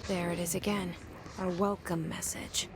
There it is again. Our welcome message.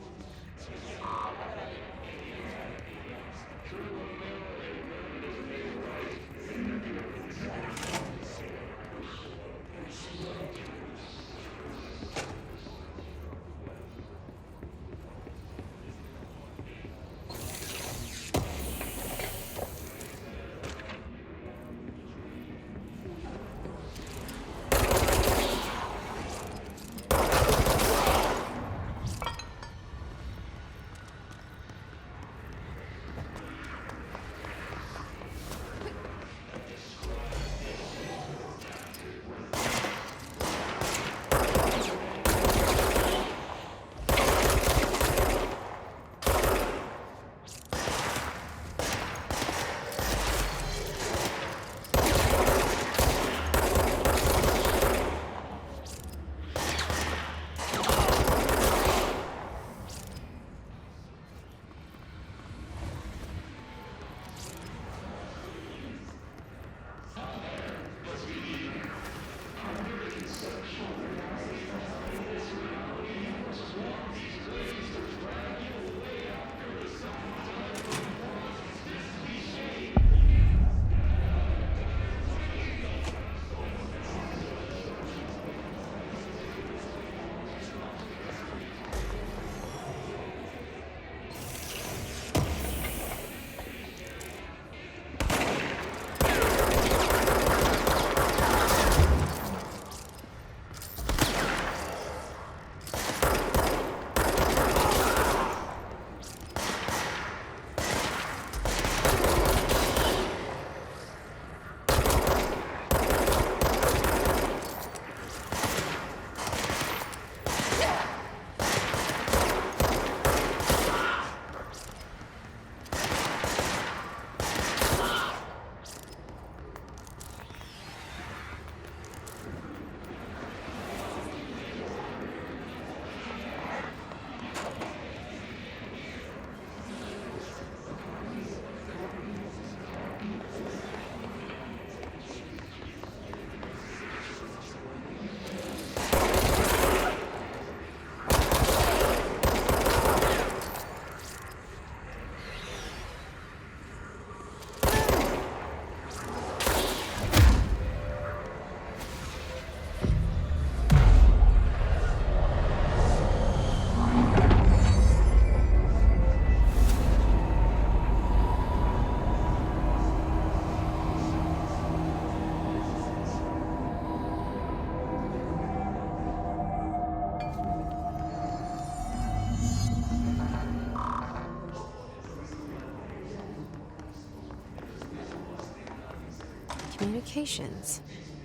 Communications.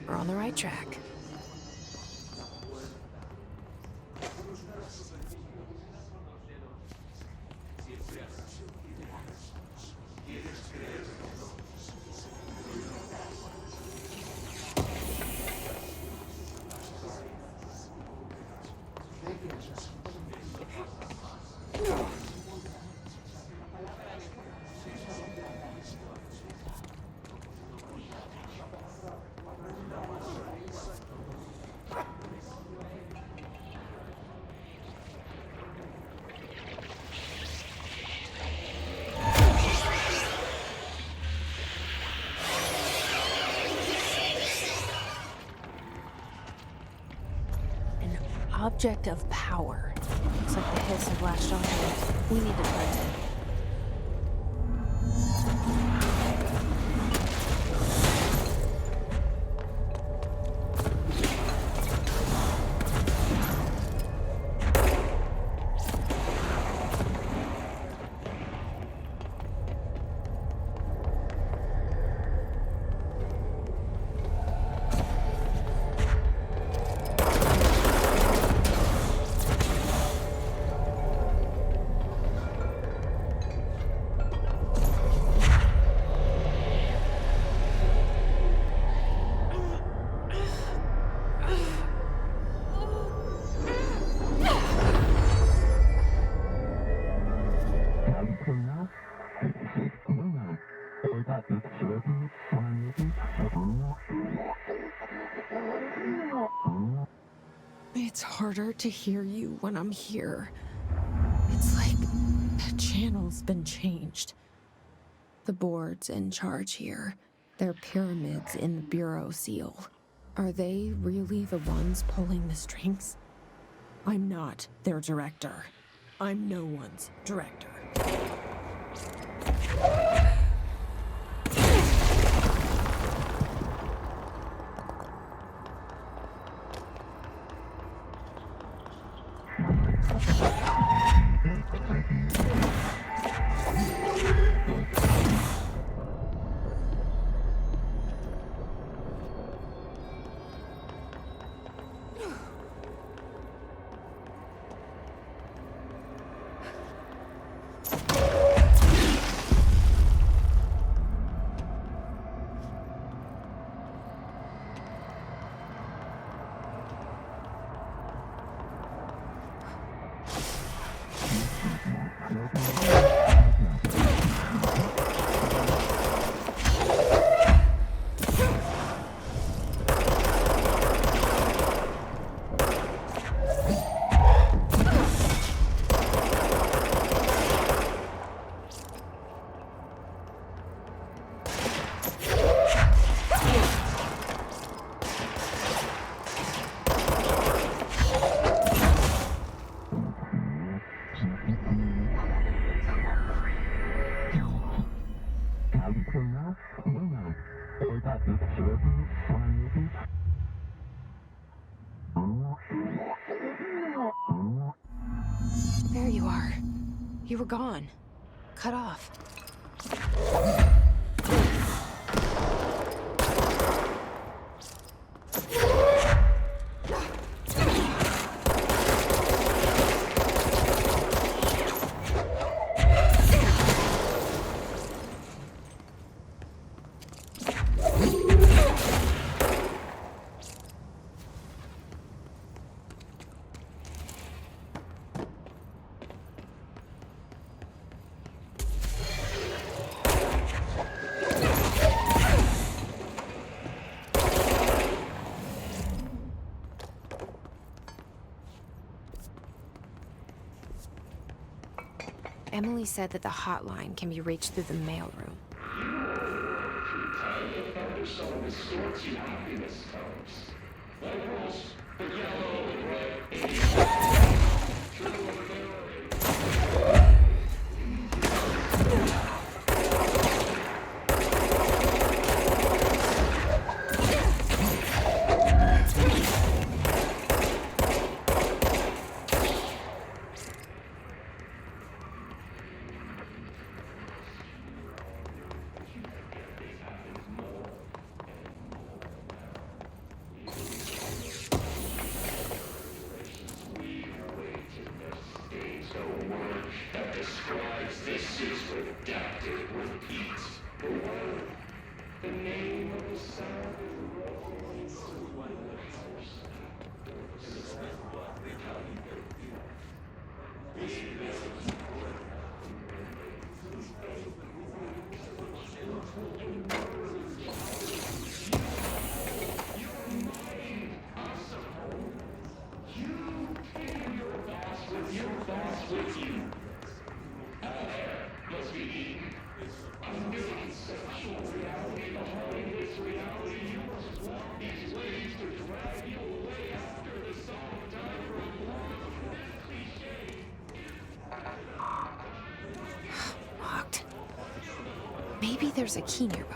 We're on the right track. Object of power. Looks like the hiss have latched onto it. We need to find it. It's harder to hear you when I'm here. It's like the channel's been changed. The board's in charge here. They're pyramids in the bureau seal. Are they really the ones pulling the strings? I'm not their director. I'm no one's director. There you are. You were gone. Cut off. Emily said that the hotline can be reached through the mailroom. Locked. Maybe there's a key nearby.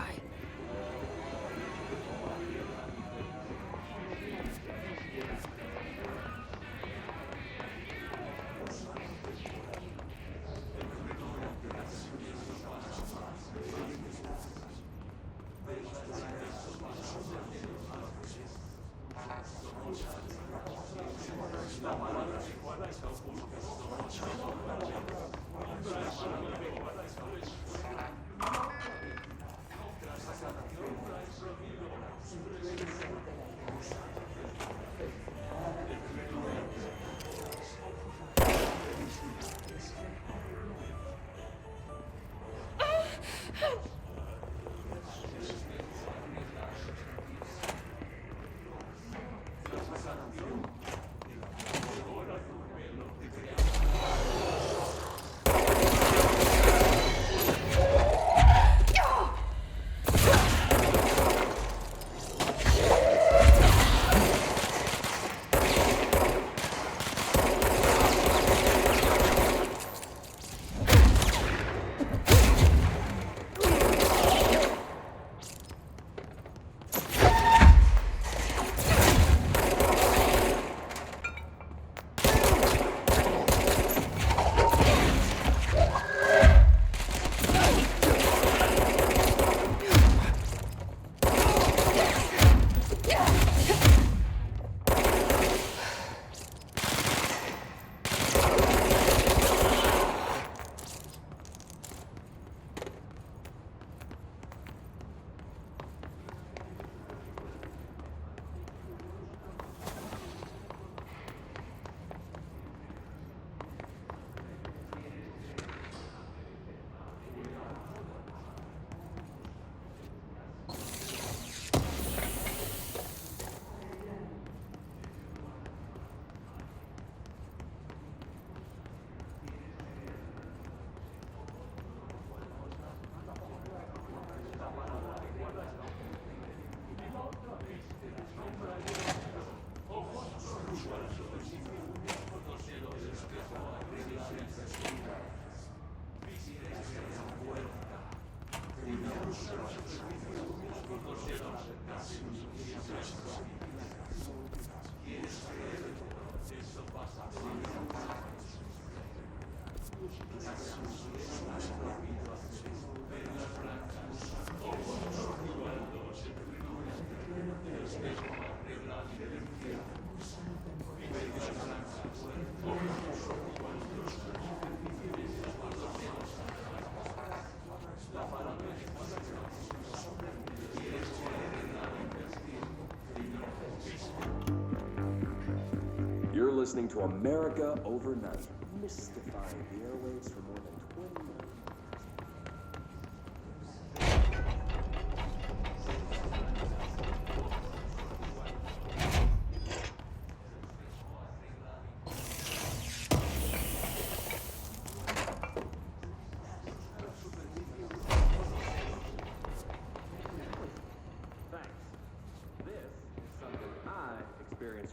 listening to America Overnight, mystifying the airwaves for more than 20 minutes.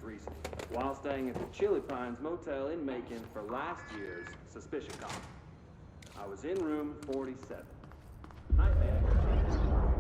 Recently, while staying at the Chili Pines Motel in Macon for last year's Suspicion Con. I was in room 47. Night manager.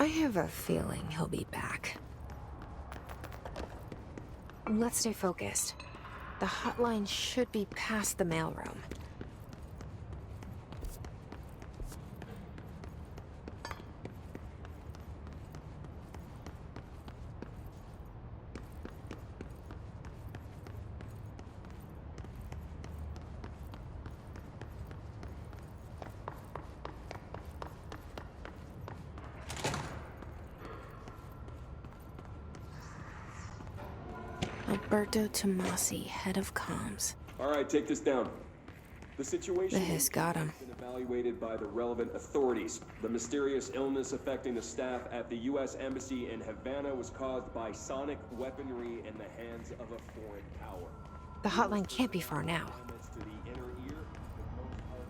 I have a feeling he'll be back. Let's stay focused. The hotline should be past the mailroom. Alberto Tomasi, head of comms. All right, take this down. The situation The hiss got him. has been evaluated by the relevant authorities. The mysterious illness affecting the staff at the U.S. Embassy in Havana was caused by sonic weaponry in the hands of a foreign power. The hotline can't be far now. Damage to the inner ear, with most parts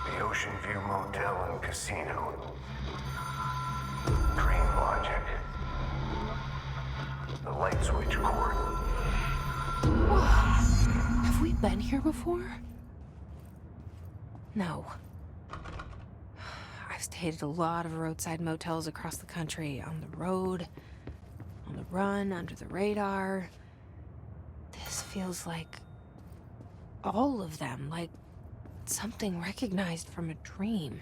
The Ocean View Motel and Casino. Dream Logic. The light switch cord. Have we been here before? No. I've stayed at a lot of roadside motels across the country, on the road, on the run, under the radar. This feels like all of them, like something recognized from a dream.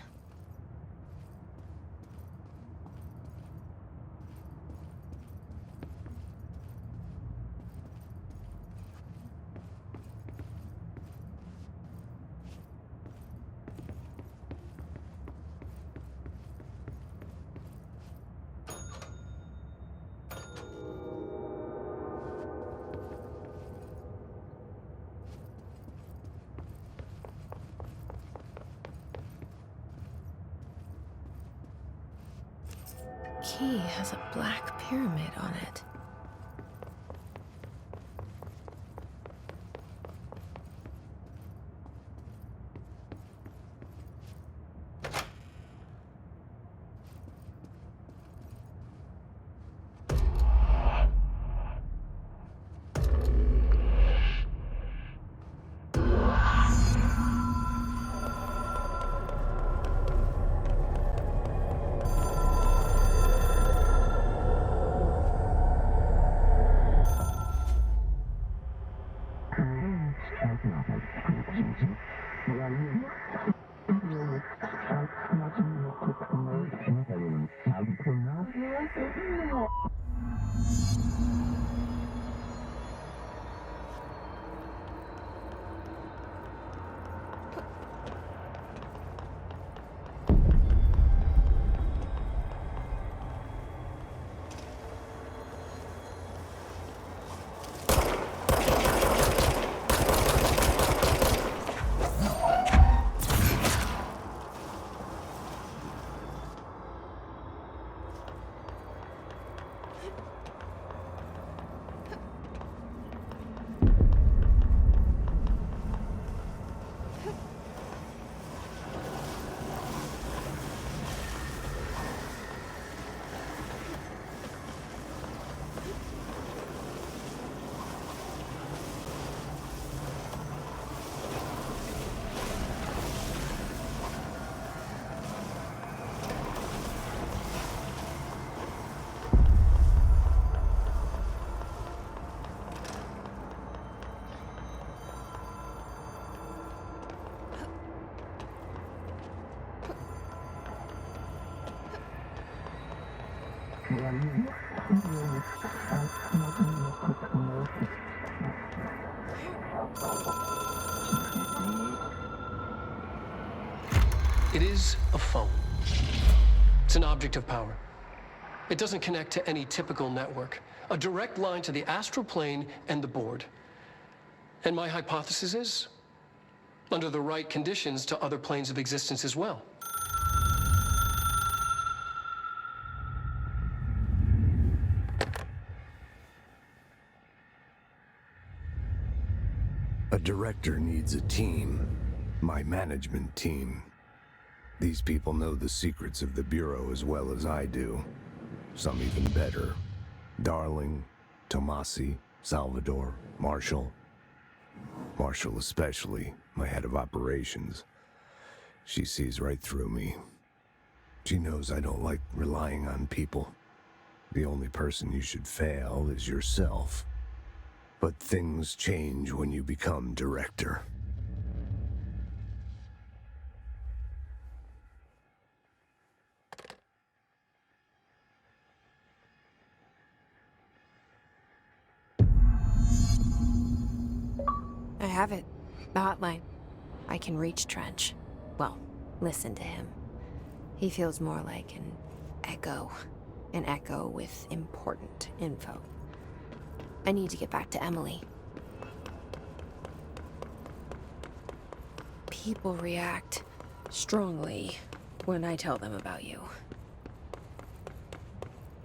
Key has a black pyramid on it. It is a phone. It's an object of power. It doesn't connect to any typical network. A direct line to the astral plane and the board. And my hypothesis is, under the right conditions, to other planes of existence as well. A director needs a team. My management team. These people know the secrets of the Bureau as well as I do. Some even better. Darling, Tomasi, Salvador, Marshall. Marshall especially, my head of operations. She sees right through me. She knows I don't like relying on people. The only person you should fail is yourself. But things change when you become director. I have it. The hotline. I can reach Trench. Well, listen to him. He feels more like an echo. An echo with important info. I need to get back to Emily. People react strongly when I tell them about you.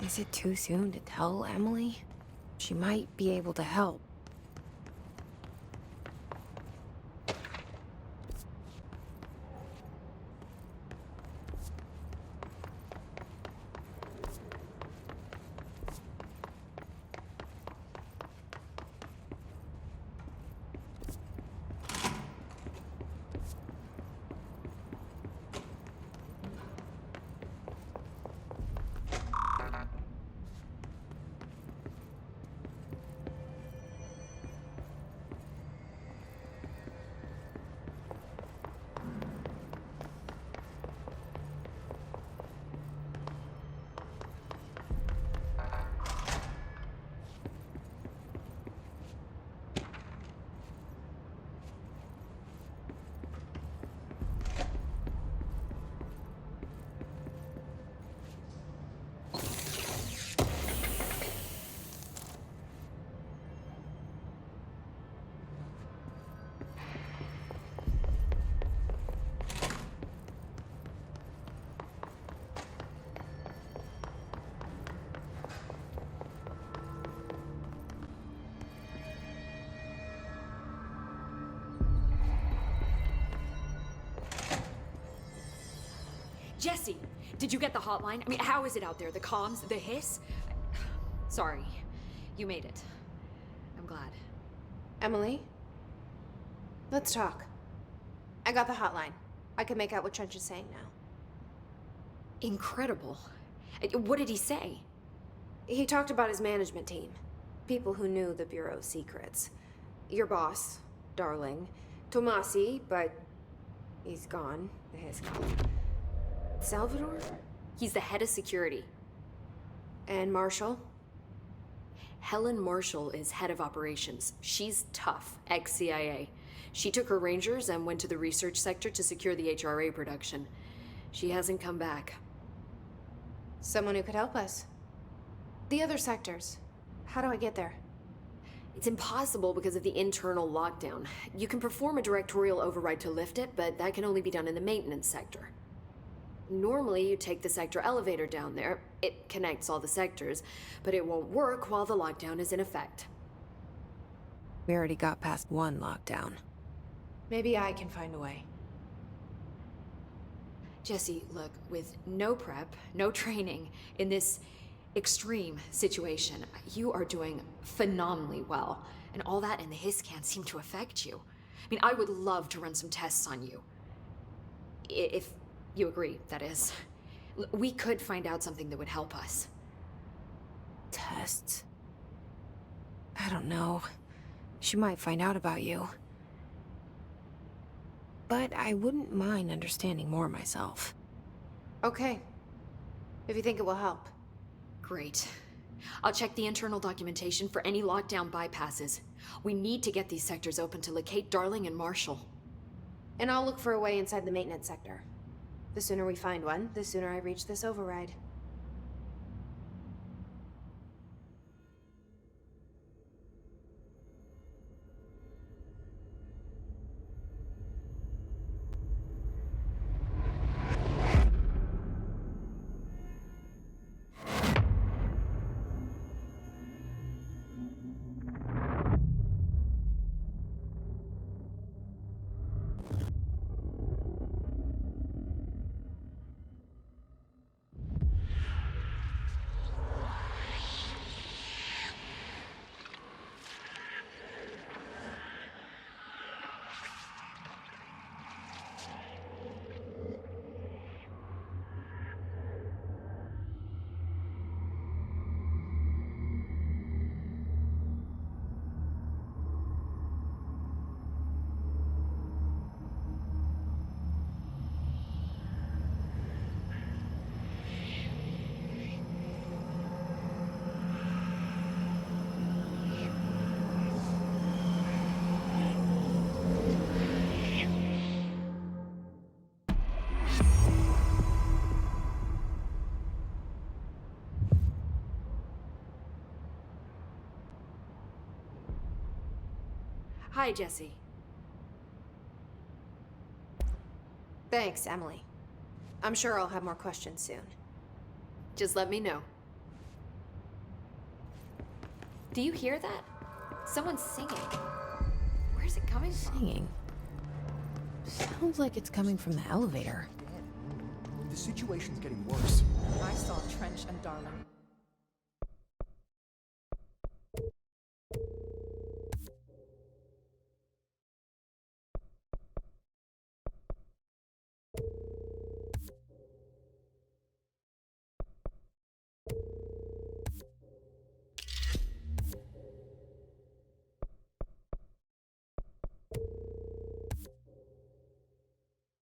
Is it too soon to tell Emily? She might be able to help. Jesse, did you get the hotline? I mean, how is it out there? The comms? The hiss? Sorry. You made it. I'm glad. Emily? Let's talk. I got the hotline. I can make out what Trench is saying now. Incredible. What did he say? He talked about his management team. People who knew the Bureau's secrets. Your boss, Darling. Tomasi, but He's gone. The hiss gone. Salvador? He's the head of security. And Marshall? Helen Marshall is head of operations. She's tough, ex-CIA. She took her Rangers and went to the research sector to secure the HRA production. She hasn't come back. Someone who could help us. The other sectors. How do I get there? It's impossible because of the internal lockdown. You can perform a directorial override to lift it, but that can only be done in the maintenance sector. Normally, you take the sector elevator down there. It connects all the sectors, but it won't work while the lockdown is in effect. We already got past one lockdown. Maybe I can find a way. Jesse, look, with no prep, no training, in this extreme situation, you are doing phenomenally well. And all that and the hiss can't seem to affect you. I mean, I would love to run some tests on you. If you agree, that is. We could find out something that would help us. Tests? I don't know. She might find out about you. But I wouldn't mind understanding more myself. Okay. If you think it will help. Great. I'll check the internal documentation for any lockdown bypasses. We need to get these sectors open to locate Darling and Marshall. And I'll look for a way inside the maintenance sector. The sooner we find one, the sooner I reach this override. Hi, Jesse. Thanks, Emily. I'm sure I'll have more questions soon. Just let me know. Do you hear that? Someone's singing. Where's it coming from? Singing? Sounds like it's coming from the elevator. The situation's getting worse. I saw Trench and Darling.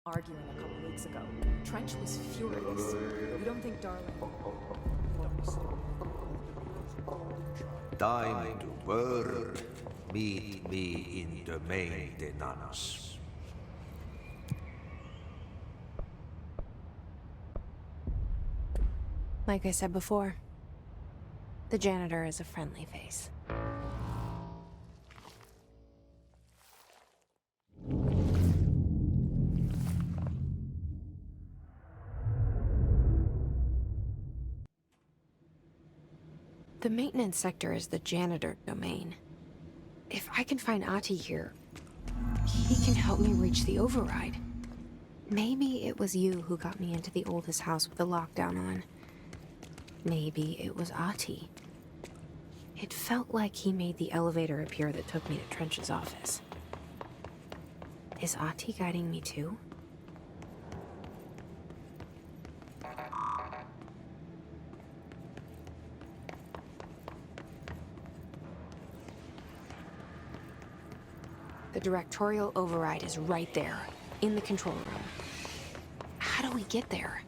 Arguing a couple weeks ago. Trench was furious. You don't think Darling... Time to work. Meet me in the maintenance. Like I said before, the janitor is a friendly face. The maintenance sector is the janitor domain. If I can find Ahti here, he can help me reach the override. Maybe it was you who got me into the oldest house with the lockdown on. Maybe it was Ahti. It felt like he made the elevator appear that took me to Trench's office. Is Ahti guiding me too? The directorial override is right there. in the control room. How do we get there?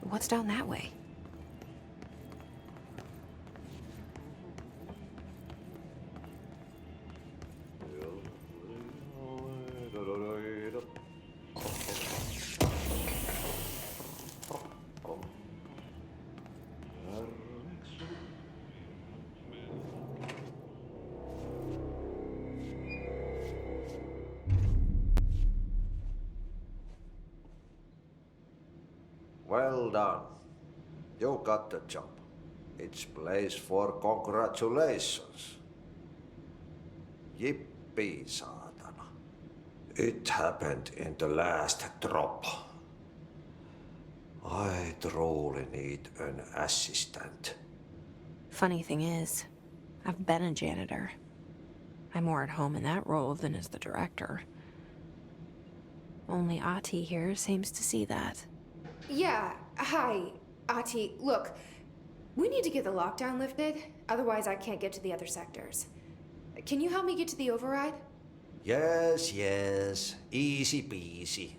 What's down that way? Well done. You got the job. It's place for congratulations. Yippee, saatana. It happened in the last drop. I truly need an assistant. Funny thing is, I've been a janitor. I'm more at home in that role than as the director. Only Ati here seems to see that. Yeah, hi, Ati. Look, we need to get the lockdown lifted, otherwise I can't get to the other sectors. Can you help me get to the override? Yes, yes. Easy peasy.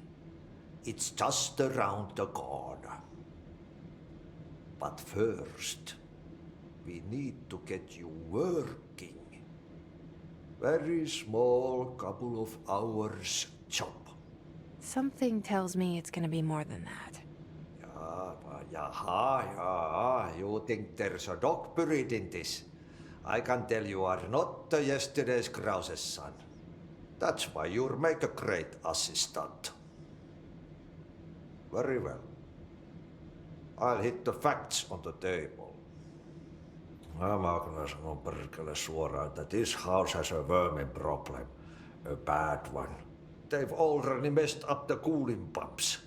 It's just around the corner. But first, we need to get you working. Very small, couple of hours job. Something tells me it's gonna be more than that. Yaha, you think there's a dog buried in this? I can tell you are not yesterday's Krause's son. That's why you'll make a great assistant. Very well. I'll hit the facts on the table. Mä kyllä sanon perkele suoraan, että this house has a vermin problem. A bad one. they've already messed up the cooling pumps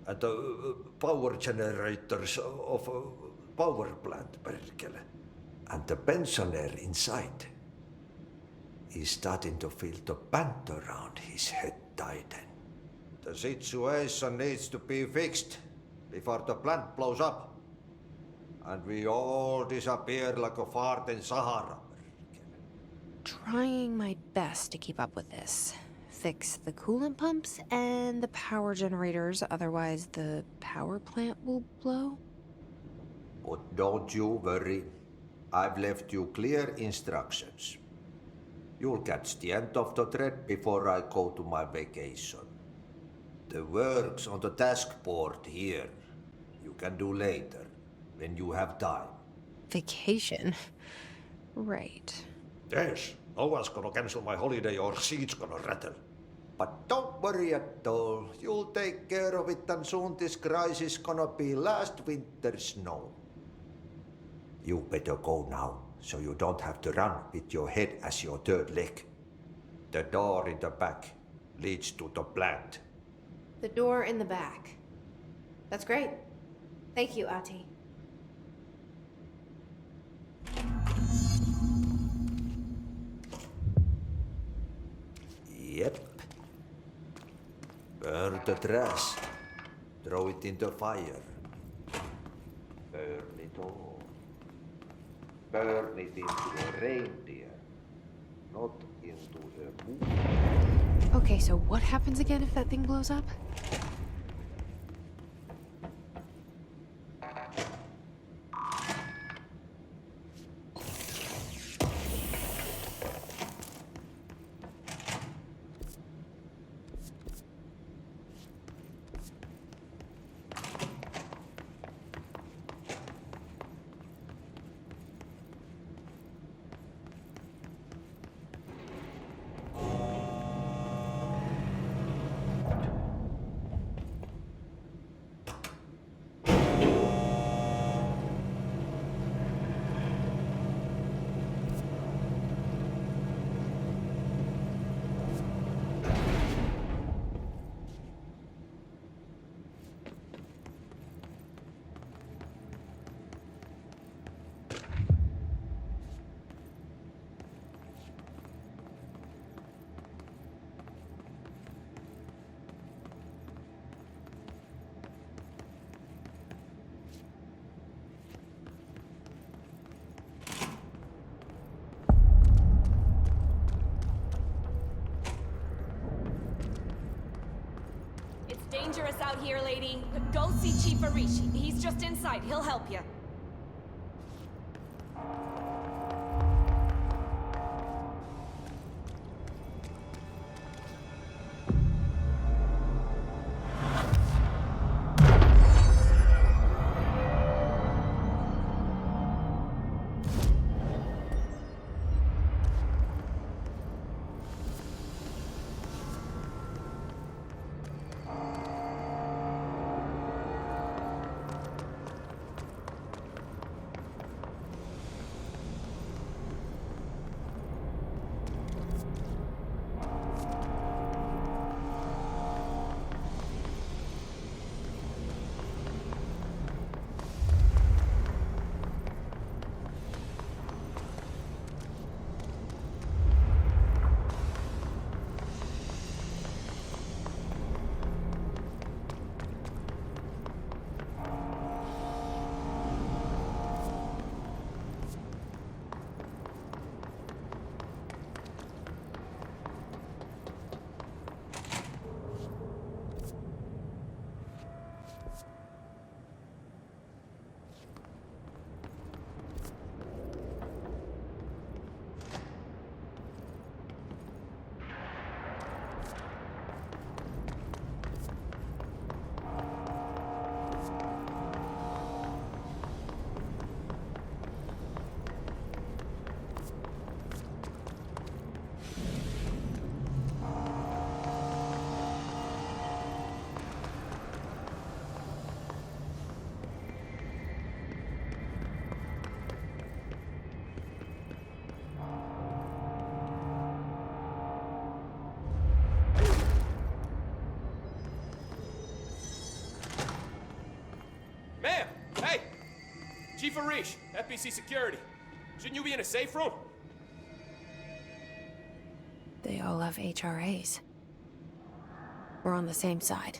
and the power generators of a power plant, perkele. And the pensioner inside is starting to feel the band around his head tighten. The situation needs to be fixed before the plant blows up. And we all disappear like a fart in Sahara. Trying my best to keep up with this. Fix the coolant pumps and the power generators, otherwise the power plant will blow. But don't you worry. I've left you clear instructions. You'll catch the end of the thread before I go to my vacation. The work's on the task board here. You can do later, when you have time. Vacation? Right. Yes, no one's gonna cancel my holiday or seat's gonna rattle. But don't worry at all. You'll take care of it and soon this crisis gonna be last winter's snow. You better go now, so you don't have to run with your head as your third leg. The door in the back leads to the plant. The door in the back. That's great. Thank you, Ati. Yep. Burn the trash. Throw it in the fire. Burn it all. Burn it into a reindeer, not into a moon. Okay, so what happens again if that thing blows up? Dangerous out here, lady. Go see Chief Arishi. He's just inside. He'll help you. Chief Arish, FBC Security. Shouldn't you be in a safe room? They all have HRAs. We're on the same side.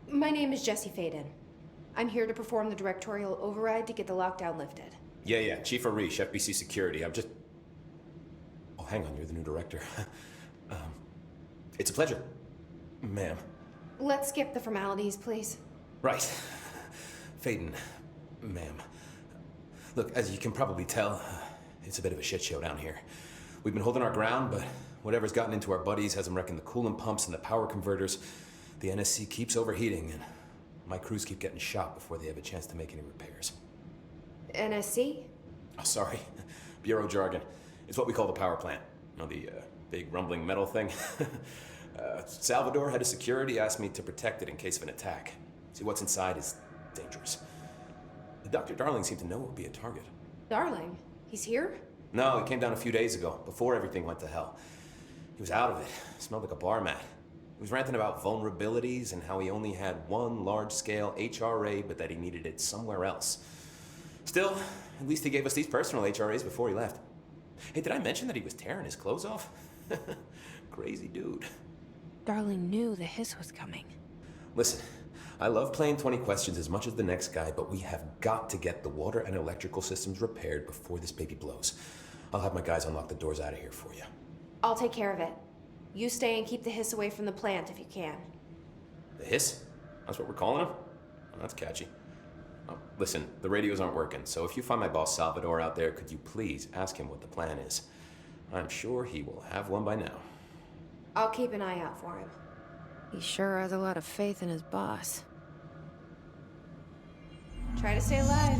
My name is Jesse Faden. I'm here to perform the directorial override to get the lockdown lifted. Yeah, Chief Arish, FBC Security. I'm just... Oh, hang on, you're the new director. It's a pleasure, ma'am. Let's skip the formalities, please. Right. Faden, ma'am. Look, as you can probably tell, it's a bit of a shit show down here. We've been holding our ground, but whatever's gotten into our buddies has them wrecking the coolant pumps and the power converters. The NSC keeps overheating, and my crews keep getting shot before they have a chance to make any repairs. NSC? Oh, sorry. Bureau jargon. It's what we call the power plant. You know, the big rumbling metal thing? Salvador, head of security, asked me to protect it in case of an attack. See, what's inside is dangerous. Dr. Darling seemed to know it would be a target. Darling? He's here? No, he came down a few days ago, before everything went to hell. He was out of it. Smelled like a bar mat. He was ranting about vulnerabilities and how he only had one large-scale HRA, but that he needed it somewhere else. Still, at least he gave us these personal HRAs before he left. Hey, did I mention that he was tearing his clothes off? Crazy dude. Darling knew the hiss was coming. Listen, I love playing 20 questions as much as the next guy, but we have got to get the water and electrical systems repaired before this baby blows. I'll have my guys unlock the doors out of here for you. I'll take care of it. You stay and keep the hiss away from the plant if you can. The hiss? That's what we're calling him? Oh, that's catchy. Oh, listen, the radios aren't working, so if you find my boss Salvador out there, could you please ask him what the plan is? I'm sure he will have one by now. I'll keep an eye out for him. He sure has a lot of faith in his boss. Try to stay alive.